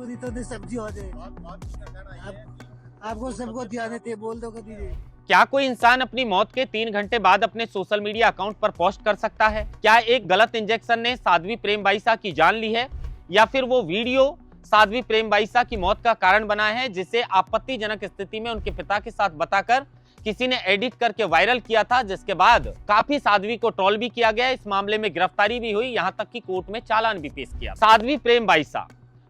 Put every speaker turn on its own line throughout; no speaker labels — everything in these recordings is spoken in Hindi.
सबको दी तो सब्जी हो जाए। आपको सबको ध्यान थे बोल दो कभी।
क्या कोई इंसान अपनी मौत के 3 घंटे बाद अपने सोशल मीडिया अकाउंट पर पोस्ट कर सकता है? क्या एक गलत इंजेक्शन ने साध्वी प्रेमबाईसा की जान ली है, या फिर वो वीडियो साध्वी प्रेमबाईसा की मौत का कारण बना है, जिसे आपत्तिजनक स्थिति में उनके पिता के साथ बताकर किसी ने एडिट करके वायरल किया था, जिसके बाद काफी साध्वी को ट्रोल भी किया गया। इस मामले में गिरफ्तारी भी हुई, यहाँ तक कि कोर्ट में चालान भी पेश किया। साध्वी प्रेमबाईसा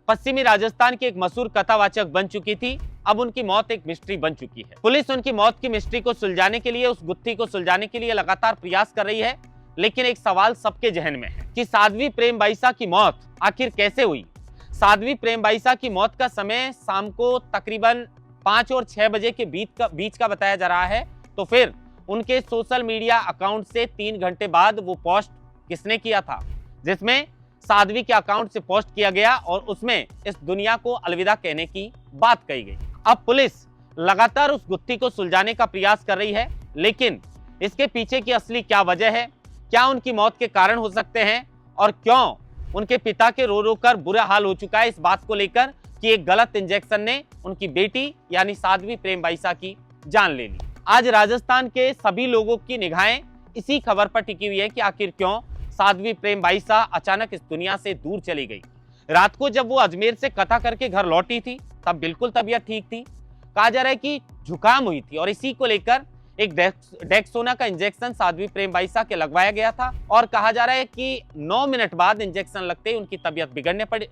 पश्चिमी राजस्थान की एक मशहूर कथावाचक बन चुकी थी। अब उनकी मौत एक मिस्ट्री बन चुकी है। पुलिस उनकी मौत की मिस्ट्री को सुलझाने के लिए, उस गुत्थी को सुलझाने के लिए लगातार प्रयास कर रही है। लेकिन एक सवाल सबके जहन में है कि साध्वी प्रेमबाईसा की मौत आखिर कैसे हुई। साध्वी प्रेमबाईसा की मौत का समय शाम को तकरीबन 5 और 6 बजे के बीच का बताया जा रहा है। तो फिर उनके सोशल मीडिया अकाउंट से 3 घंटे बाद वो पोस्ट किसने किया था, जिसमें साध्वी के अकाउंट से पोस्ट किया गया और उसमें इस दुनिया को अलविदा कहने की बात कही गई। अब पुलिस लगातार उस गुत्थी को सुलझाने का प्रयास कर रही है, लेकिन इसके पीछे की असली क्या वजह है, क्या उनकी मौत के कारण हो सकते हैं, और क्यों उनके पिता के रो रो कर बुरा हाल हो चुका है इस बात को लेकर कि एक गलत इंजेक्शन ने उनकी बेटी यानी साध्वी प्रेमबाईसा की जान ले ली। आज राजस्थान के सभी लोगों की निगाहें इसी खबर पर टिकी हुई है कि आखिर क्यों साध्वी प्रेमबाईसा अचानक इस दुनिया से दूर चली गई। रात को जब वो अजमेर से कथा करके घर लौटी थी तब बिल्कुल तबीयत ठीक थी। कहा जा रहा है कि जुकाम हुई थी और इसी को लेकर एक डेक्सोना का इंजेक्शन साध्वी प्रेमबाईसा के लगवाया गया था और कहा जा रहा है कि 9 मिनट बाद इंजेक्शन लगते ही उनकी तबीयत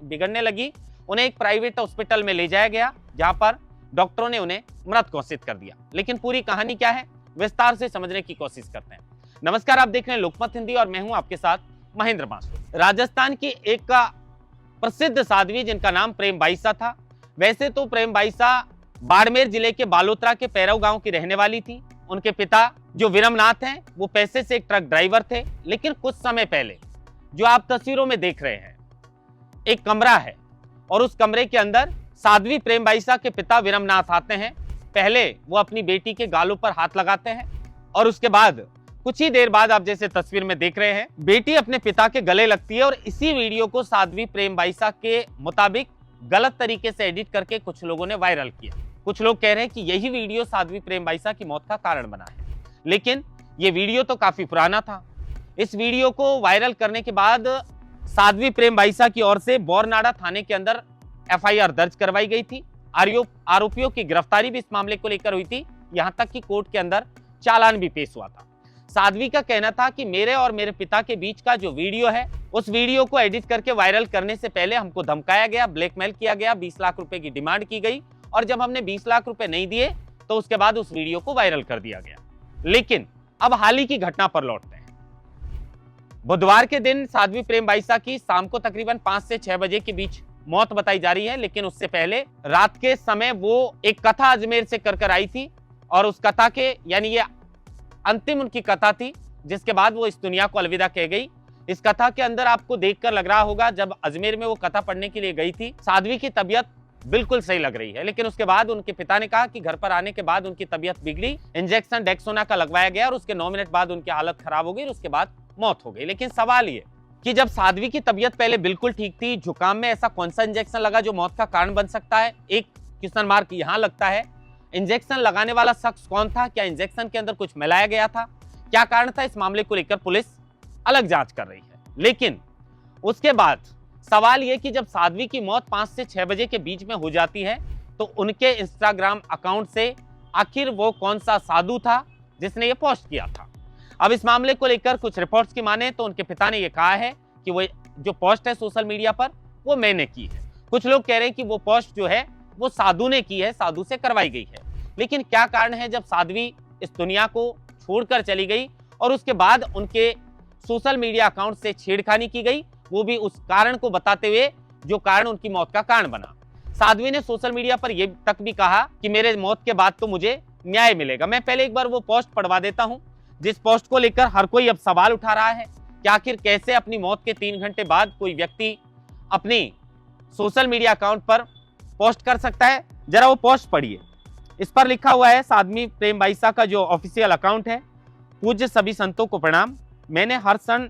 बिगड़ने लगी। उन्हें एक प्राइवेट हॉस्पिटल में ले जाया गया, जहां पर डॉक्टरों ने उन्हें मृत घोषित कर दिया। लेकिन पूरी कहानी क्या है, विस्तार से समझने की कोशिश करते हैं। नमस्कार, आप देख रहे हैं लोकमत हिंदी और मैं हूं आपके साथ महेंद्र बांसुर। राजस्थान की एक प्रसिद्ध साध्वी जिनका नाम प्रेमबाईसा था। वैसे तो प्रेमबाईसा बाड़मेर जिले के बालोतरा के पैरव गांव की रहने वाली थी। उनके पिता जो विरमनाथ हैं वो पैसे से एक ट्रक ड्राइवर थे। लेकिन कुछ समय पहले जो आप तस्वीरों में देख रहे हैं, एक कमरा है और उस कमरे के अंदर साध्वी प्रेमबाईसा के पिता विरमनाथ आते हैं। पहले वो अपनी बेटी के गालों पर हाथ लगाते हैं और उसके बाद कुछ ही देर बाद आप जैसे तस्वीर में देख रहे हैं, बेटी अपने पिता के गले लगती है। और इसी वीडियो को साध्वी प्रेमबाईसा के मुताबिक गलत तरीके से एडिट करके कुछ लोगों ने वायरल किया। कुछ लोग कह रहे हैं कि यही वीडियो साध्वी प्रेमबाईसा की मौत का कारण बना है। लेकिन ये वीडियो तो काफी पुराना था। इस वीडियो को वायरल करने के बाद साध्वी प्रेमबाईसा की ओर से बोरनाडा थाने के अंदर एफआईआर दर्ज करवाई गई थी। आरोपियों की गिरफ्तारी भी इस मामले को लेकर हुई थी। यहां तक कि कोर्ट के अंदर चालान भी पेश हुआ था। साध्वी का कहना था कि मेरे और मेरे पिता के बीच का जो वीडियो है, उस वीडियो को एडिट करके वायरल करने से पहले हमको धमकाया गया, ब्लैकमेल किया गया, 20 लाख रुपए की डिमांड की गई और जब हमने 20 लाख रुपए नहीं दिए तो उसके बाद उस वीडियो को वायरल कर दिया गया। लेकिन अब हाल ही की घटना पर लौटते हैं। बुधवार के दिन साध्वी प्रेमबाईसा की शाम को तकरीबन 5 से 6 बजे के बीच मौत बताई जा रही है। लेकिन उससे पहले रात के समय वो एक कथा अजमेर से कर आई थी और उस कथा के यानी ये अंतिम उनकी कथा थी, जिसके बाद वो इस दुनिया को अलविदा कह गई। इस कथा के अंदर आपको देखकर लग रहा होगा, जब अजमेर में वो कथा पढ़ने के लिए गई थी, साध्वी की तबीयत बिल्कुल सही लग रही है। लेकिन उसके बाद उनके पिता ने कहा कि घर पर आने के बाद उनकी तबीयत बिगड़ी, इंजेक्शन डेक्सोना का लगवाया गया और उसके 9 मिनट बाद उनकी हालत खराब हो गई और उसके बाद मौत हो गई। लेकिन सवाल ये कि जब साध्वी की तबीयत पहले बिल्कुल ठीक थी, जुकाम में ऐसा कौन सा इंजेक्शन लगा जो मौत का कारण बन सकता है? एक क्वेश्चन मार्क यहाँ लगता है। इंजेक्शन लगाने वाला शख्स कौन था? क्या इंजेक्शन के अंदर कुछ मिलाया गया था? क्या कारण था? इस मामले को लेकर पुलिस अलग जांच कर रही है। लेकिन उसके बाद सवाल यह कि जब साध्वी की मौत 5 से 6 बजे के बीच में हो जाती है तो उनके इंस्टाग्राम अकाउंट से आखिर वो कौन सा साधु था जिसने ये पोस्ट किया था? अब इस मामले को लेकर कुछ रिपोर्ट्स की माने तो उनके पिता ने यह कहा है कि वो जो पोस्ट है सोशल मीडिया पर वो मैंने की है। कुछ लोग कह रहे हैं कि वो पोस्ट जो है वो साधु ने की है, साधु से करवाई गई है। लेकिन क्या कारण है जब साध्वी इस दुनिया को छोड़कर चली गई और उसके बाद उनके सोशल मीडिया अकाउंट से छेड़खानी की गई, वो भी उस कारण को बताते हुए जो कारण उनकी मौत का कारण बना। साध्वी ने सोशल मीडिया पर यह तक भी कहा कि मेरे मौत के बाद तो मुझे न्याय मिलेगा। मैं पहले एक बार वो पोस्ट पढ़वा देता हूं, जिस पोस्ट को लेकर हर कोई अब सवाल उठा रहा है कि आखिर कैसे अपनी मौत के 3 घंटे बाद कोई व्यक्ति अपनी सोशल मीडिया अकाउंट पर पोस्ट कर सकता है। जरा वो पोस्ट पढ़िए। इस पर लिखा हुआ है, साध्वी प्रेमबाईसा का जो ऑफिशियल अकाउंट है, पूज्य सभी संतों को प्रणाम। मैंने हर क्षण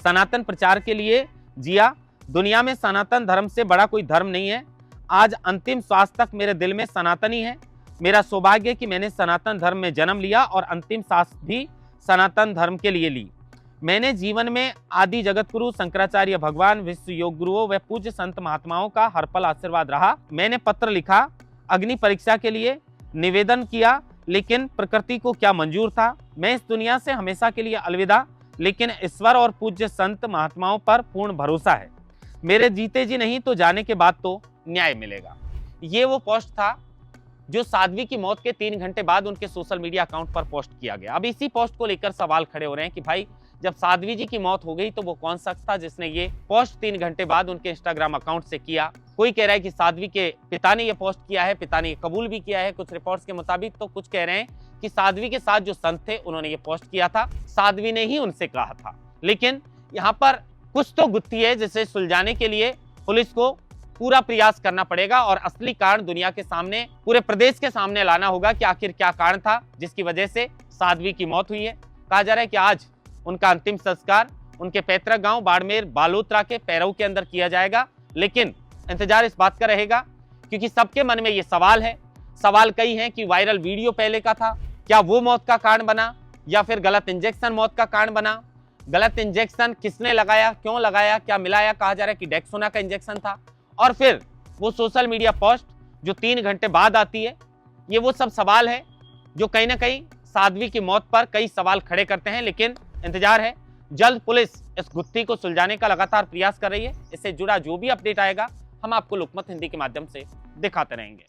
सनातन प्रचार के लिए जिया। दुनिया में सनातन धर्म से बड़ा कोई धर्म नहीं है। आज अंतिम श्वास तक मेरे दिल में सनातनी है। मेरा सौभाग्य कि मैंने सनातन धर्म में जन्म लिया और अंतिम सांस भी सनातन धर्म के लिए ली। मैंने जीवन में आदि जगतगुरु शंकराचार्य भगवान, विश्व योग गुरुओं व पूज्य संत महात्माओं का हर पल आशीर्वाद रहा। मैंने पत्र लिखा, अग्नि परीक्षा के लिए निवेदन किया, लेकिन प्रकृति को क्या मंजूर था। मैं इस दुनिया से हमेशा के लिए अलविदा, लेकिन ईश्वर और पूज्य संत महात्माओं पर पूर्ण भरोसा है। मेरे जीते जी नहीं तो जाने के बाद तो न्याय मिलेगा। ये वो पोस्ट था जो साध्वी की मौत के 3 घंटे बाद उनके सोशल मीडिया अकाउंट पर पोस्ट किया गया। अब इसी पोस्ट को लेकर सवाल खड़े हो रहे हैं कि भाई जब साध्वी जी की मौत हो गई तो वो कौन शख्स था जिसने ये पोस्ट 3 घंटे बाद उनके इंस्टाग्राम अकाउंट से किया। कोई कह रहा है कि साध्वी के पिता ने ये पोस्ट किया है, पिता ने ये कबूल भी किया है कुछ रिपोर्ट्स के मुताबिक। तो कुछ कह रहे हैं कि साध्वी के साथ जो संत थे उन्होंने ये पोस्ट किया था, साध्वी ने ही उनसे कहा था। लेकिन यहाँ पर कुछ तो गुत्थी है जिसे सुलझाने के लिए पुलिस को पूरा प्रयास करना पड़ेगा और असली कारण दुनिया के सामने, पूरे प्रदेश के सामने लाना होगा कि आखिर क्या कारण था जिसकी वजह से साध्वी की मौत हुई है। कहा जा रहा है कि आज उनका अंतिम संस्कार उनके पैतृक गांव बाड़मेर बालोतरा के पैरऊ के अंदर किया जाएगा। लेकिन इंतजार इस बात का रहेगा क्योंकि सबके मन में ये सवाल है, सवाल कई हैं कि वायरल वीडियो पहले का था, क्या वो मौत का कारण बना या फिर गलत इंजेक्शन मौत का कारण बना। गलत इंजेक्शन किसने लगाया, क्यों लगाया, क्या मिलाया। कहा जा रहा है कि डेक्सोना का इंजेक्शन था। और फिर वो सोशल मीडिया पोस्ट जो 3 घंटे बाद आती है, ये वो सब सवाल है जो कहीं ना कहीं साध्वी की मौत पर कई सवाल खड़े करते हैं। लेकिन इंतजार है, जल्द पुलिस इस गुत्थी को सुलझाने का लगातार प्रयास कर रही है। इससे जुड़ा जो भी अपडेट आएगा हम आपको लोकमत हिंदी के माध्यम से दिखाते रहेंगे।